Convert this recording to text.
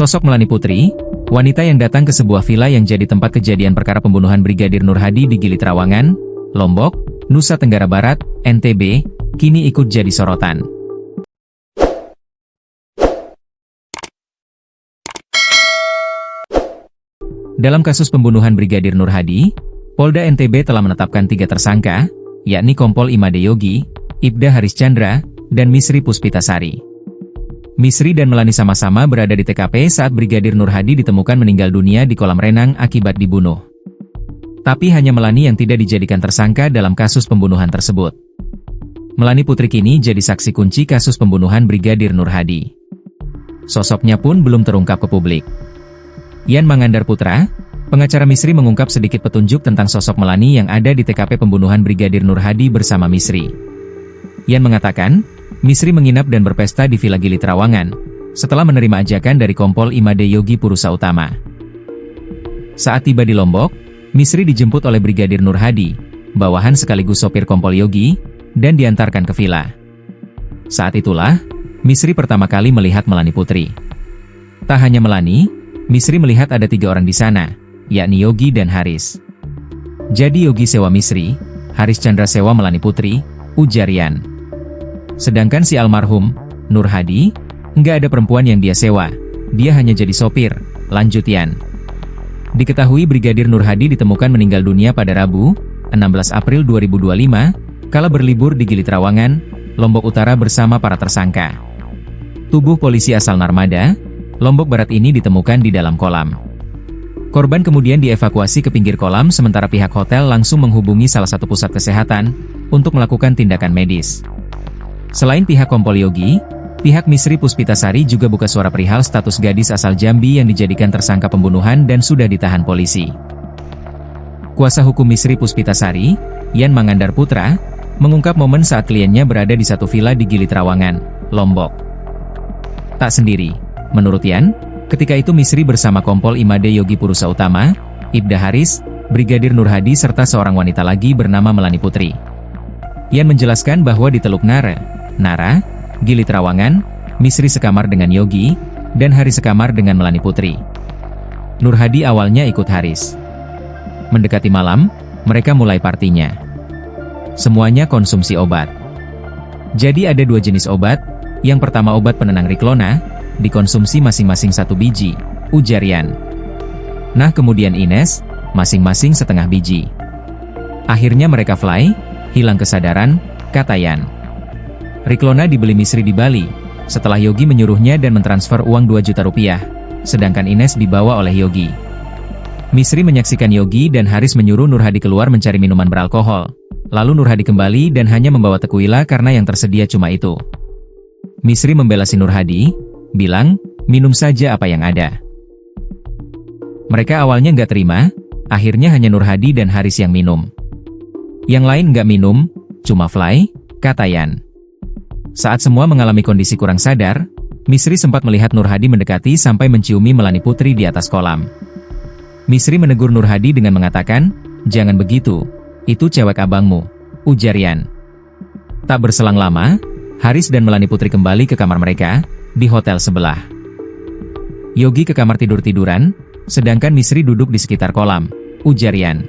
Sosok Melani Putri, wanita yang datang ke sebuah villa yang jadi tempat kejadian perkara pembunuhan Brigadir Nur Hadi di Gili Trawangan, Lombok, Nusa Tenggara Barat, NTB, kini ikut jadi sorotan. Dalam kasus pembunuhan Brigadir Nur Hadi, Polda NTB telah menetapkan 3 tersangka, yakni Kompol Imade Yogi, Ibda Haris Chandra, dan Misri Puspitasari. Misri dan Melani sama-sama berada di TKP saat Brigadir Nur Hadi ditemukan meninggal dunia di kolam renang akibat dibunuh. Tapi hanya Melani yang tidak dijadikan tersangka dalam kasus pembunuhan tersebut. Melani Putri kini jadi saksi kunci kasus pembunuhan Brigadir Nur Hadi. Sosoknya pun belum terungkap ke publik. Yan Mangandar Putra, pengacara Misri mengungkap sedikit petunjuk tentang sosok Melani yang ada di TKP pembunuhan Brigadir Nur Hadi bersama Misri. Yan mengatakan, Misri menginap dan berpesta di Villa Gili Trawangan, setelah menerima ajakan dari Kompol Imade Yogi Purusa Utama. Saat tiba di Lombok, Misri dijemput oleh Brigadir Nur Hadi, bawahan sekaligus sopir Kompol Yogi, dan diantarkan ke villa. Saat itulah, Misri pertama kali melihat Melani Putri. Tak hanya Melani, Misri melihat ada 3 orang di sana, yakni Yogi dan Haris. Jadi Yogi sewa Misri, Haris Chandra sewa Melani Putri, ujar Yan. Sedangkan si almarhum, Nur Hadi, nggak ada perempuan yang dia sewa, dia hanya jadi sopir, lanjut Yan. Diketahui Brigadir Nur Hadi ditemukan meninggal dunia pada Rabu, 16 April 2025, kala berlibur di Gili Trawangan, Lombok Utara bersama para tersangka. Tubuh polisi asal Narmada, Lombok Barat ini ditemukan di dalam kolam. Korban kemudian dievakuasi ke pinggir kolam sementara pihak hotel langsung menghubungi salah satu pusat kesehatan untuk melakukan tindakan medis. Selain pihak Kompol Yogi, pihak Misri Puspitasari juga buka suara perihal status gadis asal Jambi yang dijadikan tersangka pembunuhan dan sudah ditahan polisi. Kuasa hukum Misri Puspitasari, Yan Mangandar Putra, mengungkap momen saat kliennya berada di satu villa di Gili Trawangan, Lombok. Tak sendiri, menurut Yan, ketika itu Misri bersama Kompol Imade Yogi Purusa Utama, Ibda Haris, Brigadir Nur Hadi serta seorang wanita lagi bernama Melani Putri. Yan menjelaskan bahwa di Teluk Nara, Gili Trawangan, Misri sekamar dengan Yogi, dan Haris sekamar dengan Melani Putri. Nur Hadi awalnya ikut Haris. Mendekati malam, mereka mulai partinya. Semuanya konsumsi obat. Jadi ada 2 jenis obat, yang pertama obat penenang Riklona, dikonsumsi masing-masing 1 biji, ujar Yan. Nah kemudian Ines, masing-masing setengah biji. Akhirnya mereka fly, hilang kesadaran, kata Yan. Riklona dibeli Misri di Bali, setelah Yogi menyuruhnya dan mentransfer uang 2 juta rupiah, sedangkan Ines dibawa oleh Yogi. Misri menyaksikan Yogi dan Haris menyuruh Nur Hadi keluar mencari minuman beralkohol, lalu Nur Hadi kembali dan hanya membawa tequila karena yang tersedia cuma itu. Misri membela si Nur Hadi, bilang, minum saja apa yang ada. Mereka awalnya nggak terima, akhirnya hanya Nur Hadi dan Haris yang minum. Yang lain nggak minum, cuma fly, kata Yan. Saat semua mengalami kondisi kurang sadar, Misri sempat melihat Nur Hadi mendekati sampai menciumi Melani Putri di atas kolam. Misri menegur Nur Hadi dengan mengatakan, jangan begitu, itu cewek abangmu, ujar Yan. Tak berselang lama, Haris dan Melani Putri kembali ke kamar mereka, di hotel sebelah. Yogi ke kamar tidur-tiduran, sedangkan Misri duduk di sekitar kolam, ujar Yan.